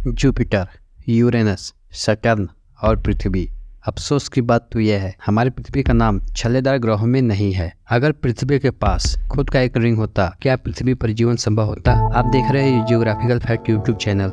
Jupiter, Uranus, Saturn और पृथ्वी। अफसोस की बात तो यह है, हमारी पृथ्वी का नाम छल्लेदार ग्रहों में नहीं है। अगर पृथ्वी के पास खुद का एक रिंग होता, क्या पृथ्वी पर जीवन संभव होता? आप देख रहे हैं जियोग्राफिकल फैक्ट यूट्यूब चैनल।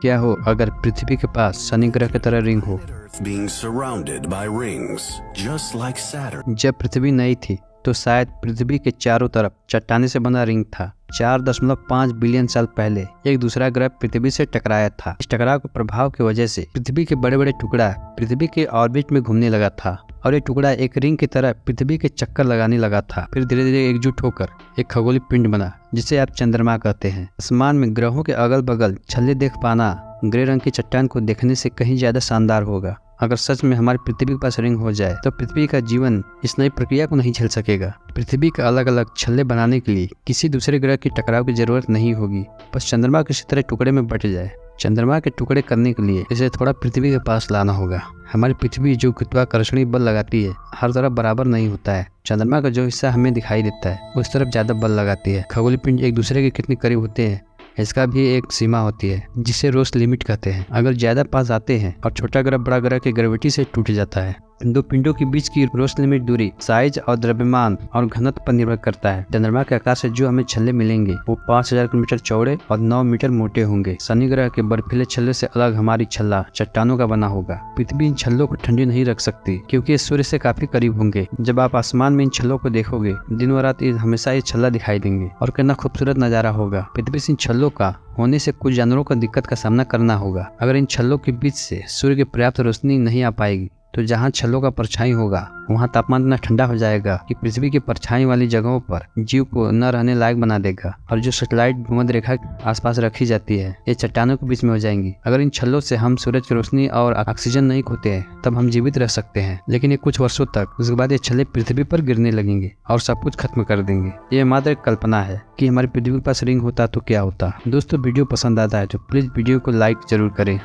क्या हो अगर पृथ्वी के पास शनि ग्रह की तरह रिंग हो? Being surrounded by rings, just like Saturn. जब पृथ्वी नई थी तो शायद पृथ्वी के चारों तरफ चट्टाने से बना रिंग था। 4.5 बिलियन साल पहले एक दूसरा ग्रह पृथ्वी से टकराया था। इस टकराव के प्रभाव की वजह से पृथ्वी के बड़े बड़े टुकड़ा पृथ्वी के ऑर्बिट में घूमने लगा था और ये टुकड़ा एक रिंग की तरह पृथ्वी के चक्कर लगाने लगा था। फिर धीरे धीरे एकजुट होकर एक खगोलीय पिंड बना, जिसे आप चंद्रमा कहते हैं। आसमान में ग्रहों के अगल बगल छल्ले देख पाना ग्रे रंग की चट्टान को देखने से कहीं ज्यादा शानदार होगा। अगर सच में हमारी पृथ्वी के पास रिंग हो जाए तो पृथ्वी का जीवन इस नई प्रक्रिया को नहीं झेल सकेगा। पृथ्वी के अलग अलग छल्ले बनाने के लिए किसी दूसरे ग्रह की टकराव की जरूरत नहीं होगी, बस चंद्रमा किसी तरह टुकड़े में बट जाए। चंद्रमा के टुकड़े करने के लिए इसे थोड़ा पृथ्वी के पास लाना होगा। हमारी पृथ्वी जो गुरुत्वाकर्षणी बल लगाती है हर तरफ बराबर नहीं होता है। चंद्रमा का जो हिस्सा हमें दिखाई देता है उस तरफ ज्यादा बल लगाती है। खगोलीय पिंड एक दूसरे के कितने करीब होते हैं इसका भी एक सीमा होती है, जिसे रोस लिमिट कहते हैं। अगर ज्यादा पास आते हैं और छोटा ग्रह बड़ा ग्रह की ग्रेविटी से टूट जाता है। दो पिंडों के बीच की रोस लिमिट दूरी साइज और द्रव्यमान और घनत्व पर निर्भर करता है। चंद्रमा के आकार से जो हमें छल्ले मिलेंगे वो 5000 किलोमीटर चौड़े और 9 मीटर मोटे होंगे। शनि ग्रह के बर्फीले छल्ले से अलग हमारी छल्ला चट्टानों का बना होगा। पृथ्वी इन छल्लों को ठंडी नहीं रख सकती क्योंकि ये सूर्य से काफी करीब होंगे। जब आप आसमान में इन छल्लों को देखोगे दिन व रात हमेशा ये छल्ला दिखाई देंगे और कितना खूबसूरत नजारा होगा। पृथ्वी से इन छल्लों का होने से कुछ जानवरों को दिक्कत का सामना करना होगा। अगर इन छल्लों के बीच से सूर्य की पर्याप्त रोशनी नहीं आ पाएगी तो जहाँ छल्लों का परछाई होगा वहाँ तापमान इतना ठंडा हो जाएगा कि पृथ्वी की परछाई वाली जगहों पर जीव को न रहने लायक बना देगा। और जो सैटेलाइट भूमध्य रेखा के आसपास रखी जाती है ये चट्टानों के बीच में हो जाएंगी। अगर इन छल्लों से हम सूरज की रोशनी और ऑक्सीजन नहीं खोते हैं तब हम जीवित रह सकते हैं, लेकिन ये कुछ वर्षों तक, उसके बाद ये छल्ले पृथ्वी पर गिरने लगेंगे और सब कुछ खत्म कर देंगे। ये मात्र एक कल्पना है कि हमारी पृथ्वी के पास रिंग होता तो क्या होता। दोस्तों वीडियो पसंद आता है तो प्लीज वीडियो को लाइक जरूर करें।